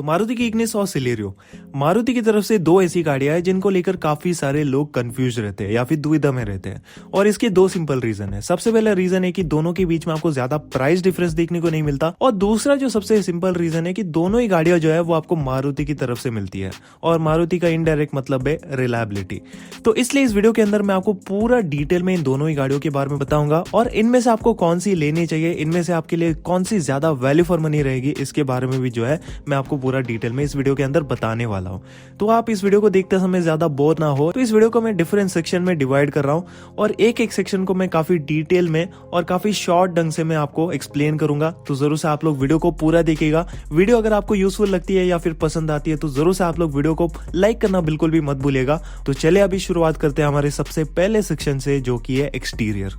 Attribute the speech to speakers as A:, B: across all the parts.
A: मारुति की इग्निस और सिलेरियो। मारुति की तरफ से दो ऐसी गाड़ियां हैं जिनको लेकर काफी सारे लोग कंफ्यूज रहते हैं या फिर दुविधा में रहते हैं, और इसके दो सिंपल रीजन है। सबसे पहला रीजन है कि दोनों के बीच में आपको ज्यादा प्राइस डिफरेंस देखने को नहीं मिलता, और दूसरा जो सबसे सिंपल रीजन है कि दोनों ही गाड़ियां जो है वो आपको मारुति की तरफ से मिलती है, और मारुति का इनडायरेक्ट मतलब है रिलायबिलिटी। तो इसलिए इस वीडियो के अंदर मैं आपको पूरा डिटेल में इन दोनों ही गाड़ियों के बारे में बताऊंगा, और इनमें से आपको कौन सी लेनी चाहिए, इनमें से आपके लिए कौन सी ज्यादा वैल्यू फॉर मनी रहेगी, इसके बारे में भी जो है मैं आपको पूरा डिटेल में इस वीडियो के अंदर बताने वाला हूं। तो आप इस वीडियो को देखते समय ज्यादा बोर ना हो, तो इस वीडियो को मैं डिफरेंट सेक्शन में डिवाइड कर रहा हूं, और एक एक सेक्शन को मैं काफी डिटेल में और काफी शॉर्ट ढंग से मैं आपको एक्सप्लेन करूंगा। तो जरूर से आप लोग वीडियो को पूरा देखिएगा। वीडियो अगर आपको यूजफुल लगती है या फिर पसंद आती है तो जरूर से आप लोग वीडियो को लाइक करना बिल्कुल भी मत भूलिएगा। तो चलिए अभी शुरुआत करते हैं हमारे सबसे पहले सेक्शन से, जो कि है एक्सटीरियर।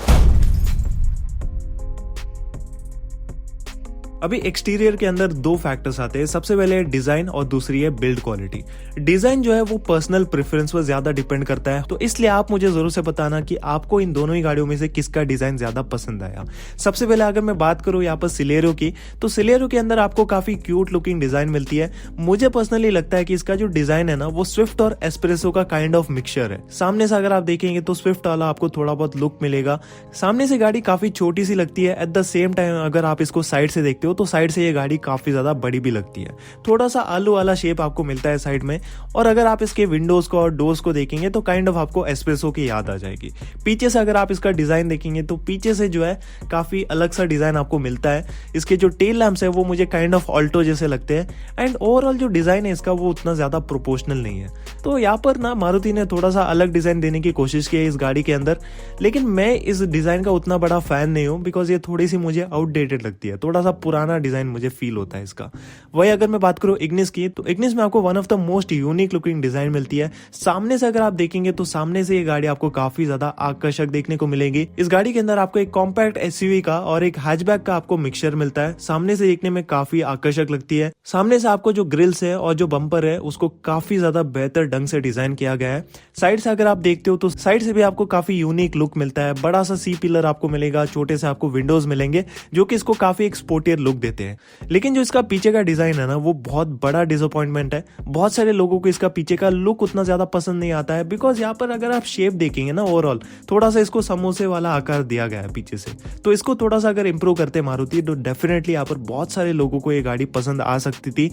A: अभी एक्सटीरियर के अंदर दो फैक्टर्स आते हैं। सबसे पहले है डिजाइन और दूसरी है बिल्ड क्वालिटी। डिजाइन जो है वो पर्सनल प्रेफरेंस पर ज्यादा डिपेंड करता है, तो इसलिए आप मुझे जरूर से बताना कि आपको इन दोनों ही गाड़ियों में से किसका डिजाइन ज्यादा पसंद आया। सबसे पहले अगर मैं बात करूं यहाँ पर सिलेरियो की, तो सिलेरियो के अंदर आपको काफी क्यूट लुकिंग डिजाइन मिलती है। मुझे पर्सनली लगता है कि इसका जो डिजाइन है ना वो स्विफ्ट और एस्प्रेसो का काइंड ऑफ मिक्सचर है। सामने से अगर आप देखेंगे तो स्विफ्ट वाला आपको थोड़ा बहुत लुक मिलेगा। सामने से गाड़ी काफी छोटी सी लगती है, एट द सेम टाइम अगर आप इसको साइड से देखते हो तो साइड से ये गाड़ी काफी ज्यादा बड़ी भी लगती है। थोड़ा सा आलू वाला शेप आपको मिलता है साइड में, और अगर आप इसके विंडोज को और डोर्स को देखेंगे तो काइंड ऑफ आपको एस्प्रेसो की याद आ जाएगी। पीछे से अगर आप इसका डिजाइन देखेंगे तो पीछे से जो है काफी अलग सा डिजाइन आपको मिलता है। इसके जो टेल लैंप्स है वो मुझे काइंड ऑफ ऑल्टो जैसे लगते हैं, एंड ओवरऑल जो डिजाइन है इसका वो उतना ज्यादा प्रोपोर्शनल नहीं है। तो यहाँ पर ना मारुति ने थोड़ा सा अलग डिजाइन देने की कोशिश की है इस गाड़ी के अंदर, लेकिन मैं इस डिजाइन का उतना बड़ा फैन नहीं हूँ, बिकॉज ये थोड़ी सी मुझे आउटडेटेड लगती है। थोड़ा सा पुराना डिजाइन मुझे फील होता है इसका। वही अगर मैं बात करूं इग्निस की, तो इग्निस में आपको one of the most unique looking design मिलती है। सामने से अगर आप देखेंगे तो सामने से ये गाड़ी आपको काफी ज्यादा आकर्षक देखने को मिलेगी। इस गाड़ी के अंदर आपको एक कॉम्पैक्ट एसयूवी का और एक हैचबैक का आपको मिक्सचर मिलता है। सामने से देखने में काफी आकर्षक लगती है। सामने से आपको जो ग्रिल्स है और जो बम्पर है उसको काफी ज्यादा बेहतर ढंग से डिजाइन किया गया है। साइड से अगर आप देखते हो तो साइड से भी आपको काफी यूनिक लुक मिलता है। बड़ा सा सी पिलर आपको मिलेगा, छोटे से आपको विंडोज मिलेंगे जो कि इसको काफी एक स्पोर्टियर लुक देते हैं। लेकिन जो इसका पीछे का डिजाइन है ना वो बहुत बड़ा डिसअपॉइंटमेंट है। बहुत सारे लोगों को इसका पीछे का लुक उतना ज्यादा पसंद नहीं आता है, बिकॉज यहाँ पर अगर आप शेप देखेंगे ना ओवरऑल थोड़ा सा इसको समोसे वाला आकार दिया गया है पीछे से। तो इसको थोड़ा सा अगर इंप्रूव करते मारुति तो डेफिनेटली यहाँ पर बहुत सारे लोगों को ये गाड़ी पसंद आ सकती थी।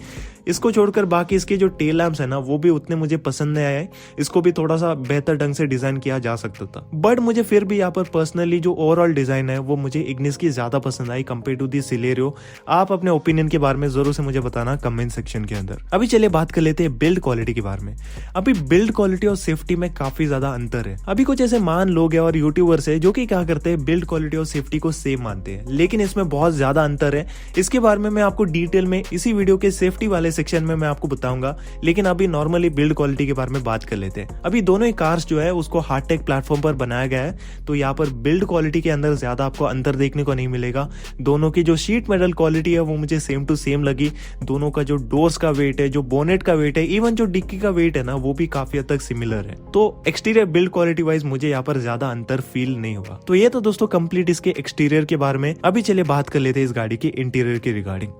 A: इसको छोड़कर बाकी इसके जो टेल लैंप्स है ना वो भी उतने मुझे पसंद नहीं आए। इसको भी थोड़ा सा बेहतर ढंग से डिजाइन किया जा सकता था, बट मुझे फिर भी यहाँ पर पर्सनली जो ओवरऑल डिजाइन है वो मुझे इग्निस की ज्यादा पसंद आई कंपेयर टू दी सिलेरियो। आप अपने ओपिनियन के बारे में जरूर से मुझे बताना कमेंट सेक्शन के अंदर। अभी चलिए बात कर लेते हैं बिल्ड क्वालिटी के बारे में। अभी बिल्ड क्वालिटी और सेफ्टी में काफी ज्यादा अंतर है। अभी कुछ ऐसे महान लोग हैं और यूट्यूबर्स है जो कि क्या करते हैं बिल्ड क्वालिटी और सेफ्टी को सेम मानते हैं, लेकिन इसमें बहुत ज्यादा अंतर है। इसके बारे में मैं आपको डिटेल में इसी वीडियो के सेफ्टी वाले सेक्शन में मैं आपको बताऊंगा, लेकिन अभी नॉर्मली बिल्ड क्वालिटी के बारे में बात कर लेते हैं। अभी दोनों ही कार्स जो है उसको हार्टेक प्लेटफॉर्म पर बनाया गया है, तो यहाँ पर बिल्ड क्वालिटी के अंदर ज्यादा आपको अंतर देखने को नहीं मिलेगा। दोनों की जो शीट मेटल क्वालिटी है वो मुझे सेम टू सेम लगी। दोनों का जो डोर्स का वेट है, जो बोनेट का वेट है, इवन जो डिक्की का वेट है ना वो भी काफी हद तक सिमिलर है। तो एक्सटीरियर बिल्ड क्वालिटी वाइज मुझे यहाँ पर ज्यादा अंतर फील नहीं हुआ। तो ये तो दोस्तों कंप्लीट इसके एक्सटीरियर के बारे में। अभी चलिए बात कर लेते हैं इस गाड़ी के इंटीरियर के रिगार्डिंग।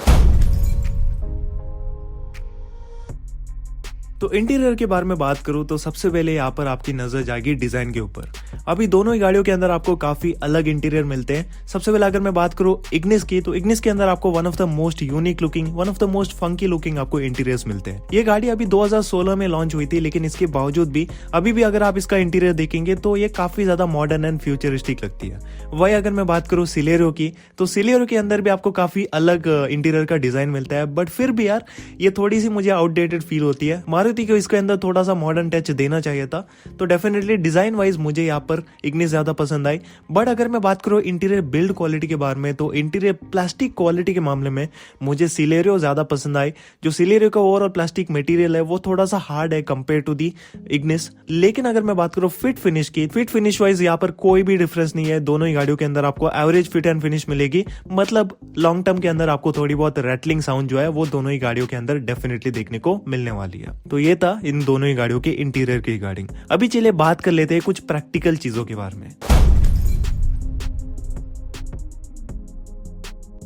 A: तो इंटीरियर के बारे में बात करूं तो सबसे पहले यहाँ पर आपकी नजर जाएगी डिजाइन के ऊपर। अभी दोनों ही गाड़ियों के अंदर आपको काफी अलग इंटीरियर मिलते हैं। सबसे पहले अगर मैं बात करूं इग्निस की, तो इग्निस के अंदर आपको one of the most unique looking, one of the most funky looking आपको इंटीरियर्स मिलते हैं। ये गाड़ी अभी 2016 में लॉन्च हुई थी, लेकिन इसके बावजूद भी अभी भी अगर आप इसका इंटीरियर देखेंगे तो ये काफी ज्यादा मॉडर्न एंड फ्यूचरिस्टिक लगती है। वही अगर मैं बात करूं सिलेरियो की, तो सिलेरियो के अंदर भी आपको काफी अलग इंटीरियर का डिजाइन मिलता है, बट फिर भी यार ये थोड़ी सी मुझे आउटडेटेड फील होती है। मारुति को इसके अंदर थोड़ा सा मॉडर्न टच देना चाहिए था। तो डेफिनेटली डिजाइन वाइज मुझे यहाँ पर इग्निस ज्यादा पसंद आई। बट अगर मैं बात करूं इंटीरियर बिल्ड क्वालिटी के बारे में, तो इंटीरियर प्लास्टिक क्वालिटी के मामले में मुझे सिलेरियो ज्यादा पसंद आई। जो सिलेरियो का ओवरऑल प्लास्टिक मटेरियल है वो थोड़ा सा हार्ड है कंपेयर टू दी इग्निस। लेकिन अगर मैं बात करूं फिट फिनिश की, फिट फिनिश वाइज यहाँ पर कोई भी डिफरेंस नहीं है। दोनों ही गाड़ियों के अंदर आपको एवरेज फिट एंड फिनिश मिलेगी। मतलब लॉन्ग टर्म के अंदर आपको थोड़ी बहुत रैटलिंग साउंड जो है वो दोनों ही गाड़ियों के अंदर डेफिनेटली देखने को मिलने वाली है। तो ये था इन दोनों ही गाड़ियों के इंटीरियर की रिगार्डिंग। अभी चलिए बात कर लेते हैं कुछ प्रैक्टिकल चीजों के बारे में।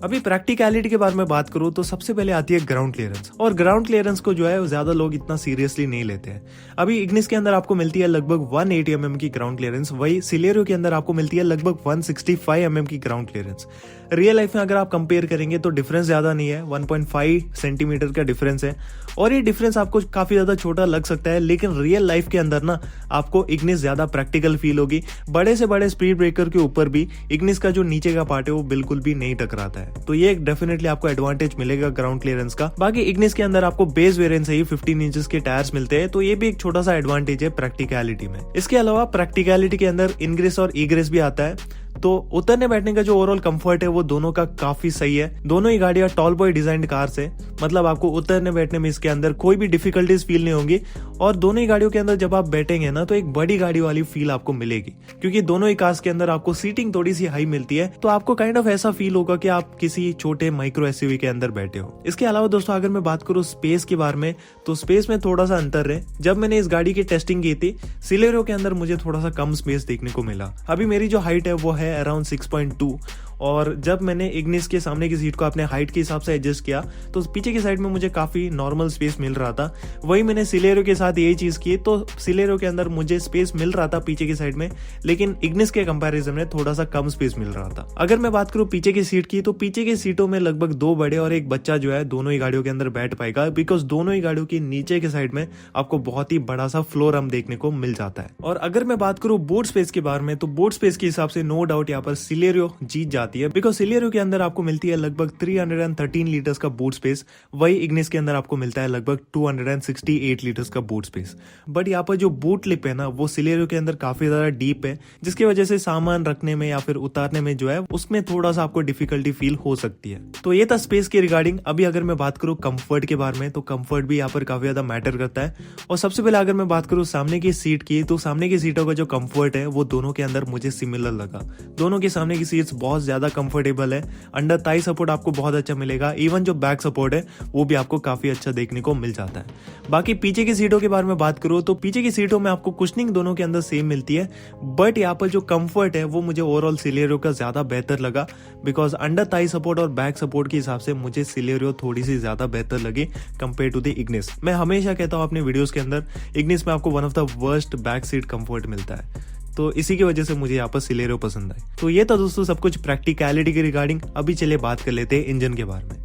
A: अभी प्रैक्टिकलिटी के बारे में बात करूं तो सबसे पहले आती है ग्राउंड क्लियरेंस, और ग्राउंड क्लियरेंस को जो है ज्यादा लोग इतना सीरियसली नहीं लेते हैं। अभी इग्निस के अंदर आपको मिलती है लगभग 180 mm की ग्राउंड क्लियरेंस, वही सिलेरियो के अंदर आपको मिलती है लगभग 165 mm की ग्राउंड क्लियरेंस। रियल लाइफ में अगर आप कंपेयर करेंगे तो डिफरेंस ज्यादा नहीं है, 1.5 सेंटीमीटर का डिफरेंस है, और ये डिफरेंस आपको काफी ज्यादा छोटा लग सकता है, लेकिन रियल लाइफ के अंदर ना आपको इग्निस ज्यादा प्रैक्टिकल फील होगी। बड़े से बड़े स्पीड ब्रेकर के ऊपर भी इग्निस का जो नीचे का पार्ट है वो बिल्कुल भी नहीं टकराता है, तो ये डेफिनेटली आपको एडवांटेज मिलेगा ग्राउंड क्लियरेंस का। बाकी इग्निस के अंदर आपको बेस वेरिएंट से ही 15 इंचेस के टायर्स मिलते हैं, तो ये भी एक छोटा सा एडवांटेज है प्रैक्टिकलिटी में। इसके अलावा प्रैक्टिकलिटी के अंदर इनग्रेस और इग्रेस भी आता है, तो उतरने बैठने का जो ओवरऑल कंफर्ट है वो दोनों का काफी सही है। दोनों ही गाड़ियां टॉल बॉय डिजाइंड कार्स है, मतलब आपको उतरने बैठने में इसके अंदर कोई भी डिफिकल्टीज फील नहीं होंगी, और दोनों ही गाड़ियों के अंदर जब आप बैठेंगे ना तो एक बड़ी गाड़ी वाली फील आपको मिलेगी, क्योंकि दोनों ही कार्स के अंदर आपको सीटिंग थोड़ी सी हाई मिलती है, तो आपको काइंड ऑफ ऐसा फील होगा कि आप किसी छोटे माइक्रो एसयूवी के अंदर बैठे हो। इसके अलावा दोस्तों अगर मैं बात करूं स्पेस के बारे में, तो स्पेस में थोड़ा सा अंतर है। जब मैंने इस गाड़ी की टेस्टिंग की थी, सिलेरियो के अंदर मुझे थोड़ा सा कम स्पेस देखने को मिला। अभी मेरी जो हाइट है वो है अराउंड 6.2, और जब मैंने इग्निस के सामने की सीट को अपने हाइट के हिसाब से एडजस्ट किया तो पीछे की साइड में मुझे काफी नॉर्मल स्पेस मिल रहा था। वही मैंने सिलेरियो के साथ यही चीज की, तो सिलेरियो के अंदर मुझे स्पेस मिल रहा था पीछे की साइड में, लेकिन इग्निस के कंपैरिजन में थोड़ा सा कम स्पेस मिल रहा था। अगर मैं बात करूं पीछे की सीट की, तो पीछे की सीटों में लगभग 2 बड़े और एक बच्चा जो है दोनों ही गाड़ियों के अंदर बैठ पाएगा, बिकॉज दोनों ही गाड़ियों की नीचे के साइड में आपको बहुत ही बड़ा सा फ्लोर हम देखने को मिल जाता है। और अगर मैं बात करूं बूट स्पेस के बारे में, तो बूट स्पेस के हिसाब से नो डाउट यहाँ पर सिलेरियो जीत जाती है, बिकॉज सिलेरियो के अंदर आपको मिलती है लगभग 313 लीटर्स का बूट स्पेस, वही इग्निस के अंदर आपको मिलता है लगभग 268 लीटर्स का बूट स्पेस। बट यहाँ पर जो बूट लिप है ना वो सिलेरियो के अंदर काफी ज्यादा डीप है, जिसकी वजह से सामान रखने में या फिर उतारने में जो है उसमें थोड़ा सा आपको डिफिकल्टी फील हो सकती है। तो ये था स्पेस के रिगार्डिंग। अभी अगर मैं बात करूं कंफर्ट के बारे में, तो कंफर्ट भी यहाँ पर काफी ज्यादा मैटर करता है। और सबसे पहले अगर मैं बात करूं सामने की सीट की, तो सामने की सीटों का जो कंफर्ट है वो दोनों के अंदर मुझे सिमिलर लगा। दोनों की सामने की सीट्स बहुत ज्यादा कंफर्टेबल है, अंडर थाई सपोर्ट आपको बहुत अच्छा मिलेगा, इवन जो बैक सपोर्ट है वो भी आपको काफी अच्छा देखने को मिल जाता है। बाकी पीछे की सीटों के बारे में बात करूं तो पीछे की सीटों में आपको कुशनिंग दोनों के अंदर सेम मिलती है, बट यहाँ पर जो कंफर्ट है वो मुझे ओवरऑल सिलेरियो का ज्यादा बेहतर लगा, बिकॉज अंडर थाई सपोर्ट और बैक सपोर्ट के हिसाब से मुझे सिलेरियो थोड़ी सी ज्यादा बेहतर लगी कंपेयर टू द इग्निस। मैं हमेशा कहता हूँ अपने वीडियोस के अंदर, इग्निस में आपको one of the worst back seat comfort मिलता है, तो इसी की वजह से मुझे यहाँ पर सिलेरियो पसंद आई। तो ये था दोस्तों सब कुछ प्रैक्टिकलिटी के रिगार्डिंग। अभी चलिए बात कर लेते हैं इंजन के बारे में।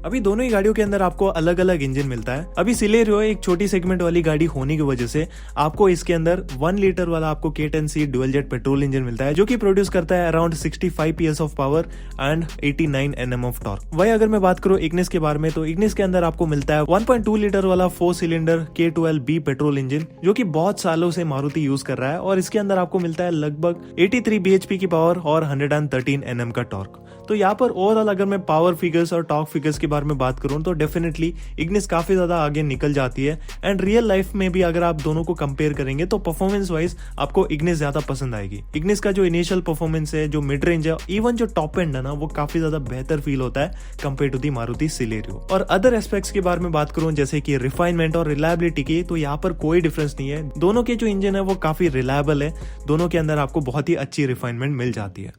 A: अभी दोनों ही गाड़ियों के अंदर आपको अलग अलग इंजन मिलता है। अभी सिलेरियो एक छोटी सेगमेंट वाली गाड़ी होने की वजह से आपको इसके अंदर 1 लीटर वाला आपको K10C dual jet petrol engine मिलता है, जो कि प्रोड्यूस करता है around 65 PS of power and 89 Nm of torque. वही अगर मैं बात करूं इग्निस के बारे में, तो इग्निस के अंदर आपको मिलता है 1.2 लीटर वाला 4 सिलेंडर K12B पेट्रोल इंजन, जो कि बहुत सालों से मारुति यूज कर रहा है, और इसके अंदर आपको मिलता है लगभग 83 bhp की पावर और 113 Nm का टॉर्क। तो यहाँ पर ओवरऑल अगर मैं पावर फिगर्स और टॉर्क फिगर्स के बारे में बात करूं तो डेफिनेटली इग्निस काफी ज्यादा आगे निकल जाती है, एंड रियल लाइफ में भी अगर आप दोनों को कंपेयर करेंगे तो परफॉर्मेंस वाइज आपको इग्निस ज्यादा पसंद आएगी। इग्निस का जो इनिशियल परफॉर्मेंस है, जो मिड रेंज है, इवन जो टॉप एंड है ना, वो काफी ज्यादा बेहतर फील होता है compare to the Maruti Celerio. और अदर एस्पेक्ट्स के बारे में बात करूं जैसे कि रिफाइनमेंट और रिलायबिलिटी की, तो यहाँ पर कोई डिफरेंस नहीं है। दोनों के जो इंजन है वो काफी रिलायबल है, दोनों के अंदर आपको बहुत ही अच्छी रिफाइनमेंट मिल जाती है।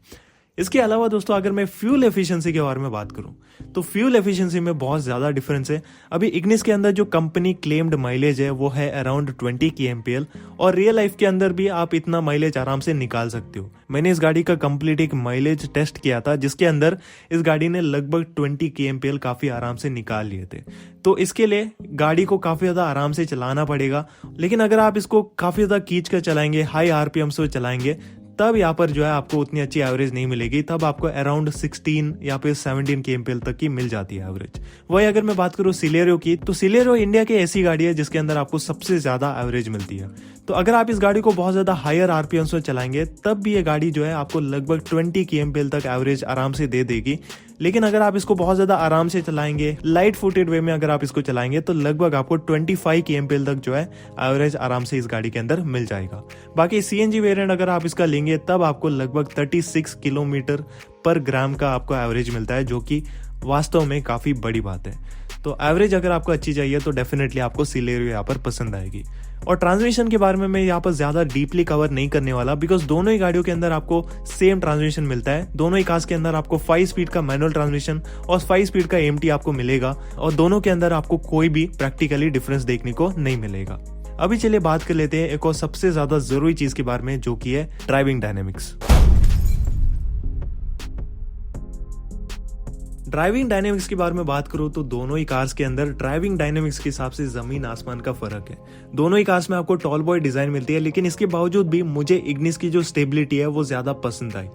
A: इसके अलावा दोस्तों अगर मैं फ्यूल एफिशिएंसी के बारे में बात करूं तो फ्यूल एफिशिएंसी में बहुत ज्यादा डिफरेंस है। अभी इग्निस के अंदर जो कंपनी क्लेम्ड माइलेज है वो है अराउंड 20 kmpl, और रियल लाइफ के अंदर भी आप इतना माइलेज आराम से निकाल सकते हो। मैंने इस गाड़ी का कंप्लीट एक माइलेज टेस्ट किया था, जिसके अंदर इस गाड़ी ने लगभग 20 kmpl काफी आराम से निकाल लिए थे। तो इसके लिए गाड़ी को काफी ज्यादा आराम से चलाना पड़ेगा, लेकिन अगर आप इसको काफी ज्यादा खींच कर चलाएंगे, हाई आरपीएम से चलाएंगे, तब यहाँ पर जो है आपको उतनी अच्छी एवरेज नहीं मिलेगी। तब आपको अराउंड 16 या फिर 17 kmpl तक की मिल जाती है एवरेज। वही अगर मैं बात करूँ सिलेरियो की, तो सिलेरियो इंडिया की ऐसी गाड़ी है जिसके अंदर आपको सबसे ज्यादा एवरेज मिलती है। तो अगर आप इस गाड़ी को बहुत ज्यादा हायर आरपीएम से चलाएंगे तब भी ये गाड़ी जो है आपको लगभग 20 kmpl तक एवरेज आराम से दे देगी। लेकिन अगर आप इसको बहुत ज्यादा आराम से चलाएंगे, लाइट फुटेड वे में अगर आप इसको चलाएंगे, तो लगभग आपको 25 kmpl तक जो है एवरेज आराम से इस गाड़ी के अंदर मिल जाएगा। बाकी सीएनजी वेरिएंट अगर आप इसका लेंगे तब आपको लगभग 36 किलोमीटर पर ग्राम का आपको एवरेज मिलता है, जो कि वास्तव में काफी बड़ी बात है। तो एवरेज अगर आपको अच्छी चाहिए तो डेफिनेटली आपको सिलेरियो यहाँ पर पसंद आएगी। और ट्रांसमिशन के बारे में मैं यहाँ पर ज्यादा डीपली कवर नहीं करने वाला, बिकॉज दोनों ही गाड़ियों के अंदर आपको सेम ट्रांसमिशन मिलता है। दोनों ही कार्स के अंदर आपको 5 स्पीड का मैनुअल ट्रांसमिशन और 5 स्पीड का एएमटी आपको मिलेगा, और दोनों के अंदर आपको कोई भी प्रैक्टिकली डिफरेंस देखने को नहीं मिलेगा। अभी चलिए बात कर लेते हैं एक और सबसे ज्यादा जरूरी चीज के बारे में, जो कि है ड्राइविंग डायनेमिक्स। ड्राइविंग डायनेमिक्स के बारे में बात करूं तो दोनों ही कार्स के अंदर ड्राइविंग डायनेमिक्स के हिसाब से जमीन आसमान का फर्क है। दोनों ही कार्स में आपको टॉल बॉय डिजाइन मिलती है, लेकिन इसके बावजूद भी मुझे इग्निस की जो स्टेबिलिटी है वो ज्यादा पसंद आई।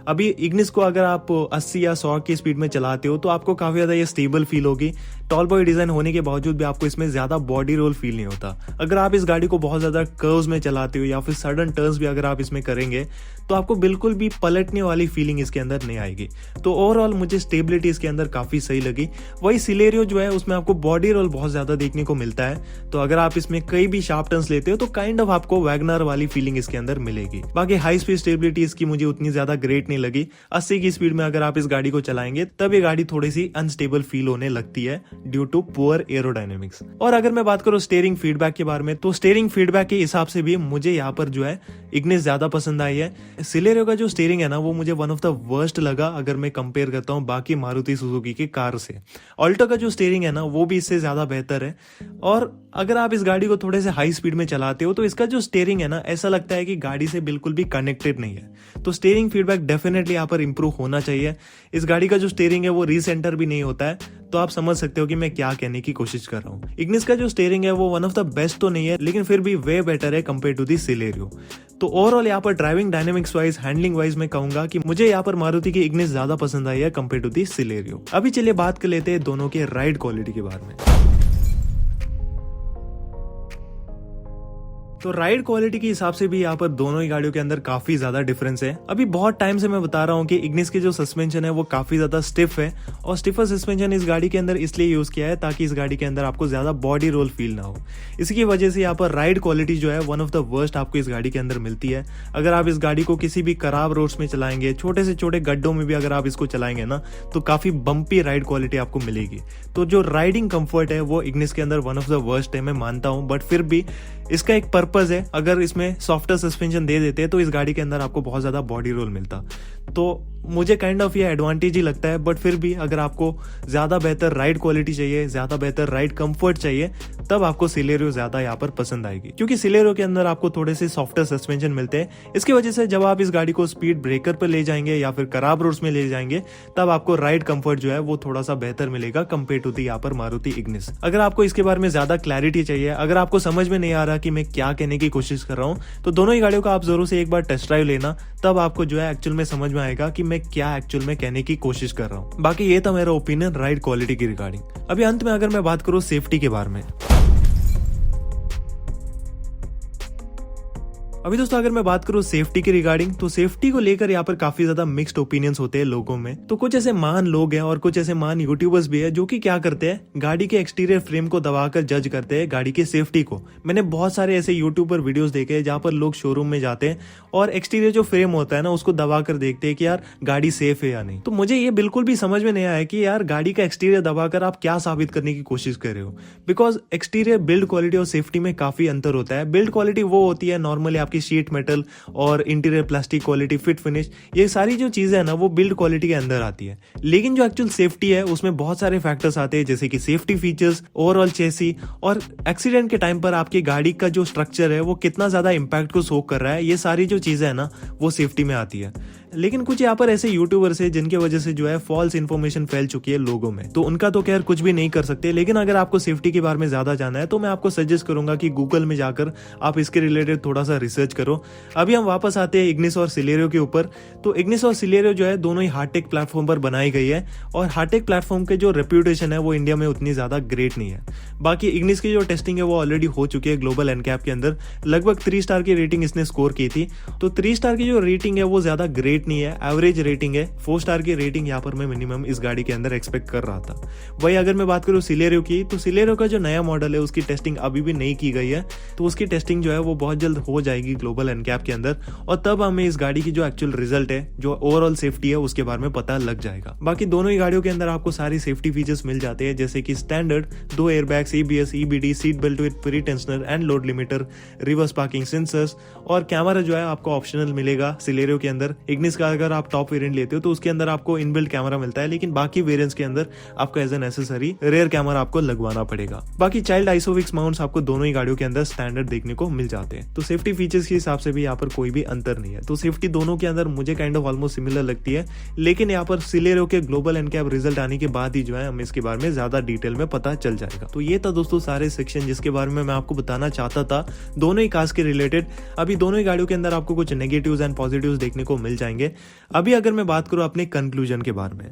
A: अभी इग्निस को अगर आप 80 या 100 की स्पीड में चलाते हो तो आपको काफी ज्यादा ये स्टेबल फील होगी। टॉल बॉय डिजाइन होने के बावजूद भी आपको इसमें ज्यादा बॉडी रोल फील नहीं होता। अगर आप इस गाड़ी को बहुत ज्यादा कर्व्स में चलाते हो या फिर सडन टर्न्स भी अगर आप इसमें करेंगे तो आपको बिल्कुल भी पलटने वाली फीलिंग इसके अंदर नहीं आएगी। तो ओवरऑल मुझे स्टेबिलिटी इसके अंदर काफी सही लगी। वही सिलेरियो जो है उसमें आपको बॉडी रोल बहुत ज्यादा देखने को मिलता है, तो अगर आप इसमें कई भी शार्प टर्न्स लेते हो तो काइंड ऑफ आपको वैगनर वाली फीलिंग इसके अंदर मिलेगी। बाकी हाई स्पीड स्टेबिलिटी इसकी मुझे उतनी ज्यादा ग्रेट नहीं लगी। 80 की स्पीड में अगर आप इस गाड़ी को चलाएंगे तब ये गाड़ी थोड़ी सी अनस्टेबल फील होने लगती है ड्यू टू पुअर एरोडायनेमिक्स। और अगर मैं बात करूं स्टीयरिंग फीडबैक के बारे में, तो स्टीयरिंग फीडबैक के हिसाब से भी मुझे यहाँ पर जो है इग्निस ज्यादा पसंद आई है। सिलेरियो का जो स्टीयरिंग है ना वो मुझे वन ऑफ द वर्स्ट लगा अगर मैं कंपेयर करता हूँ बाकी मारुति सुजुकी की कार से। ऑल्टो का जो स्टीयरिंग है ना वो भी इससे ज्यादा बेहतर है। और अगर आप इस गाड़ी को थोड़े से हाई स्पीड में चलाते हो तो इसका जो स्टीयरिंग है ना ऐसा लगता है कि गाड़ी से बिल्कुल भी कनेक्टेड नहीं है। तो स्टीयरिंग फीडबैक डेफिनेटली यहाँ पर इंप्रूव होना चाहिए। इस गाड़ी का जो स्टीयरिंग है वो रीसेंटर भी नहीं होता है, तो आप समझ सकते हो कि मैं क्या कहने की कोशिश कर रहा हूँ। इग्निस का जो स्टीयरिंग है वो वन ऑफ द बेस्ट तो नहीं है, लेकिन फिर भी वे बेटर है कंपेयर टू दी सिलेरियो। तो ओवरऑल यहाँ पर driving dynamics wise, handling wise मैं कहूंगा कि मुझे यहाँ पर मारुति की इग्निस ज्यादा पसंद आई है कंपेयर टू दी सिलेरियो। अभी चलिए बात कर लेते हैं दोनों के राइड क्वालिटी के बारे में। तो राइड क्वालिटी के हिसाब से भी यहाँ पर दोनों ही गाड़ियों के अंदर काफी ज्यादा डिफरेंस है। अभी बहुत टाइम से मैं बता रहा हूँ कि इग्निस की जो सस्पेंशन है वो काफी ज्यादा स्टिफ है, और स्टिफर सस्पेंशन इस गाड़ी के अंदर इसलिए यूज किया है ताकि इस गाड़ी के अंदर आपको ज्यादा बॉडी रोल फील ना हो। इसकी वजह से यहाँ पर राइड क्वालिटी जो है वन ऑफ द वर्स्ट आपको इस गाड़ी के अंदर मिलती है। अगर आप इस गाड़ी को किसी भी खराब रोड्स में चलाएंगे, छोटे से छोटे गड्ढों में भी अगर आप इसको चलाएंगे ना तो काफी बम्पी राइड क्वालिटी आपको मिलेगी। तो जो राइडिंग कंफर्ट है वो इग्निस के अंदर वन ऑफ द वर्स्ट है, मैं मानता हूँ, बट फिर भी इसका एक पर्पस है। अगर इसमें सॉफ्टर सस्पेंशन दे देते तो इस गाड़ी के अंदर आपको बहुत ज्यादा बॉडी रोल मिलता। तो मुझे काइंड ऑफ ये एडवांटेज ही लगता है, बट फिर भी अगर आपको ज्यादा बेहतर राइड क्वालिटी चाहिए, ज्यादा बेहतर राइड कंफर्ट चाहिए, तब आपको सिलेरियो ज्यादा यहाँ पर पसंद आएगी, क्योंकि सिलेरियो के अंदर आपको थोड़े से सॉफ्टर सस्पेंशन मिलते हैं। इसकी वजह से जब आप इस गाड़ी को स्पीड ब्रेकर पर ले जाएंगे या फिर खराब रोड्स में ले जाएंगे तब आपको राइड कंफर्ट जो है वो थोड़ा सा बेहतर मिलेगा कंपेयर टू दी यहाँ पर मारुति इग्निस। अगर आपको इसके बारे में ज्यादा क्लैरिटी चाहिए, अगर आपको समझ में नहीं आ रहा कि मैं क्या कहने की कोशिश कर रहा हूँ, तो दोनों ही गाड़ियों का आप जरूर से एक बार टेस्ट ड्राइव लेना, तब आपको जो है एक्चुअल में समझ में आएगा कि मैं क्या एक्चुअल में कहने की कोशिश कर रहा हूँ। बाकी ये था मेरा ओपिनियन राइड क्वालिटी की रिगार्डिंग। अभी अंत में अगर मैं बात करूँ सेफ्टी के बारे में, अभी दोस्तों अगर मैं बात करूं सेफ्टी के रिगार्डिंग, तो सेफ्टी को लेकर यहाँ पर काफी ज्यादा मिक्स्ड ओपिनियंस होते हैं लोगों में। तो कुछ ऐसे महान लोग हैं और कुछ ऐसे महान यूट्यूबर्स भी है जो कि क्या करते हैं, गाड़ी के एक्सटीरियर फ्रेम को दबाकर जज करते हैं गाड़ी की सेफ्टी को। मैंने बहुत सारे ऐसे यूट्यूबर वीडियोस देखे हैं जहां पर लोग शोरूम में जाते हैं और एक्सटीरियर जो फ्रेम होता है ना उसको दबा कर देखते हैं कि यार गाड़ी सेफ है या नहीं। तो मुझे ये बिल्कुल भी समझ में नहीं आया कि यार गाड़ी का एक्सटीरियर दबाकर आप क्या साबित करने की कोशिश कर रहे हो, बिकॉज एक्सटीरियर बिल्ड क्वालिटी और सेफ्टी में काफी अंतर होता है। बिल्ड क्वालिटी वो होती है नॉर्मली आपकी शीट मेटल और interior plastic quality, fit finish, ये सारी जो चीजें है ना वो बिल्ड क्वालिटी के अंदर आती है। लेकिन जो एक्चुअल सेफ्टी है उसमें बहुत सारे फैक्टर्स आते हैं, जैसे कि सेफ्टी फीचर्स, ओवरऑल चेसी, और एक्सीडेंट के टाइम पर आपकी गाड़ी का जो स्ट्रक्चर है वो कितना ज्यादा इंपैक्ट को सोक कर रहा है, ये सारी जो चीजें है ना वो सेफ्टी में आती है। लेकिन कुछ यहाँ पर ऐसे यूट्यूबर्स है जिनकी वजह से जो है फॉल्स इन्फॉर्मेशन फैल चुकी है लोगों में, तो उनका तो खैर कुछ भी नहीं कर सकते। लेकिन अगर आपको सेफ्टी के बारे में ज्यादा जानना है तो मैं आपको सजेस्ट करूंगा कि गूगल में जाकर आप इसके रिलेटेड थोड़ा सा रिसर्च करो। अभी हम वापस आते हैं इग्निस और सिलेरियो के ऊपर। तो इग्निस और सिलेरियो जो है दोनों ही हार्टेक प्लेटफॉर्म पर बनाई गई है, और हार्टेक प्लेटफॉर्म के जो रेप्यूटेशन है वो इंडिया में उतनी ज्यादा ग्रेट नहीं है। बाकी इग्निस की जो टेस्टिंग है वो ऑलरेडी हो चुकी है ग्लोबल एनकैप के अंदर, लगभग 3 स्टार की रेटिंग इसने स्कोर की थी। तो 3 स्टार की जो रेटिंग है वो ज्यादा ग्रेट नहीं है, एवरेज रेटिंग है। 4 स्टार की रेटिंग यहाँ पर मैं मिनिमम इस गाड़ी के अंदर एक्सपेक्ट कर रहा था। वही अगर मैं बात करूँ सिलेरियो की, तो सिलेरियो का जो नया मॉडल है उसकी टेस्टिंग अभी भी नहीं की गई है, तो उसकी टेस्टिंग जो है वो बहुत जल्द हो जाएगी ग्लोबल एनकैप के अंदर, और तब हमें इस गाड़ी की जो एक्चुअल रिजल्ट है, जो ओवरऑल सेफ्टी है, उसके बारे में पता लग जाएगा। बाकी दोनों ही गाड़ियों के अंदर आपको सारी सेफ्टी फीचर्स मिल जाते हैं, जैसे कि standard 2 airbags, ABS, EBD, seat belt with pre tensioner and load limiter, reverse parking sensors, और कैमरा जो है आपको ऑप्शनल मिलेगा सिलेरियो के अंदर। इग्निस का अगर आप टॉप वेरिएंट लेते हो तो उसके अंदर आपको इनबिल्ट कैमरा मिलता है, लेकिन बाकी वेरिएंट्स के अंदर आपको as a necessary rear camera आपको लगवाना पड़ेगा। बाकी चाइल्ड आइसोविक्स माउंट्स आपको दोनों ही गाड़ियों के अंदर स्टैंडर्ड देखने को मिल जाते हैं। तो सेफ्टी फीचर्स के हिसाब से भी यहाँ पर कोई भी अंतर नहीं है। तो सेफ्टी दोनों के अंदर मुझे काइंड ऑफ ऑलमोस्ट सिमिलर लगती है, लेकिन यहाँ पर सिलेरियो के ग्लोबल एनकैप रिजल्ट आने के बाद ही जो है हमें इसके बारे में ज्यादा डिटेल में पता चल जाएगा। तो ये था दोस्तों सारे सेक्शन जिसके बारे में मैं आपको बताना चाहता था दोनों ही कार्स के रिलेटेड। अभी दोनों ही गाड़ियों के अंदर आपको कुछ नेगेटिव्स एंड पॉजिटिव्स देखने को मिल जाएंगे। अभी अगर मैं बात करूं अपने कंक्लूजन के बारे में,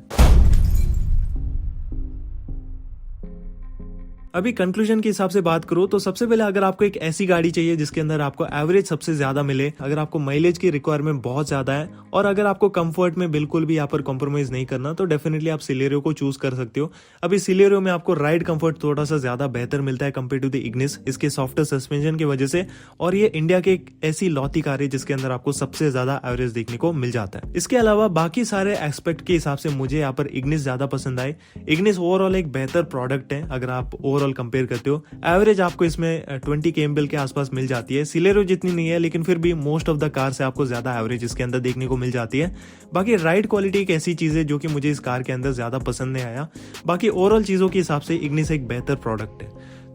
A: अभी कंक्लूजन के हिसाब से बात करूं तो सबसे पहले अगर आपको एक ऐसी गाड़ी चाहिए जिसके अंदर आपको एवरेज सबसे ज्यादा मिले, अगर आपको माइलेज की रिक्वायरमेंट बहुत ज्यादा है, और अगर आपको कंफर्ट में बिल्कुल भी यहाँ पर कॉम्प्रोमाइज नहीं करना, तो डेफिनेटली आप सिलेरियो को चूज कर सकते हो। अभी सिलेरियो में आपको राइड कंफर्ट थोड़ा सा ज्यादा बेहतर मिलता है कंपेयर टू द इग्निस, इसके सॉफ्टर सस्पेंशन की वजह से, और ये इंडिया की एक ऐसी लौती कार है जिसके अंदर आपको सबसे ज्यादा एवरेज देखने को मिल जाता है। इसके अलावा बाकी सारे एस्पेक्ट के हिसाब से मुझे यहाँ पर इग्निस ज्यादा पसंद आए। इग्निस ओवरऑल एक बेहतर प्रोडक्ट है अगर आप ओवरऑल कंपेयर करते हो। एवरेज आपको इसमें 20 kml के आसपास मिल जाती है, सिलेरियो जितनी नहीं है, लेकिन फिर भी मोस्ट ऑफ द कार से आपको ज्यादा एवरेज इसके अंदर देखने को मिल जाती है। बाकी राइड क्वालिटी एक ऐसी चीज है जो कि मुझे इस कार के अंदर ज्यादा पसंद नहीं आया। बाकी ओवरऑल चीजों के हिसाब से इग्निस एक बेहतर प्रोडक्ट है।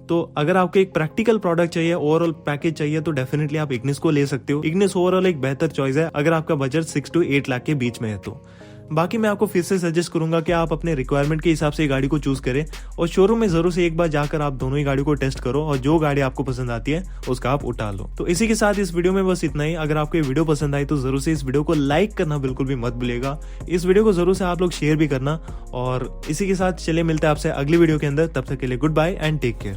A: तो अगर आपको एक प्रैक्टिकल प्रोडक्ट चाहिए, ओवरऑल पैकेज चाहिए, तो डेफिनेटली आप इग्निस को ले सकते हो। इग्निस ओवरऑल एक बेहतर चॉइस है अगर आपका बजट 6 to 8 लाख के बीच में है। तो बाकी मैं आपको फिर से सजेस्ट करूंगा कि आप अपने रिक्वायरमेंट के हिसाब से गाड़ी को चूज करें, और शोरूम में जरूर से एक बार जाकर आप दोनों ही गाड़ी को टेस्ट करो, और जो गाड़ी आपको पसंद आती है उसका आप उठा लो। तो इसी के साथ इस वीडियो में बस इतना ही। अगर आपको ये वीडियो पसंद आई तो जरूर से इस वीडियो को लाइक करना बिल्कुल भी मत भूलिएगा। इस वीडियो को जरूर से आप लोग शेयर भी करना, और इसी के साथ चले मिलते हैं आपसे अगली वीडियो के अंदर। तब तक के लिए goodbye and take care.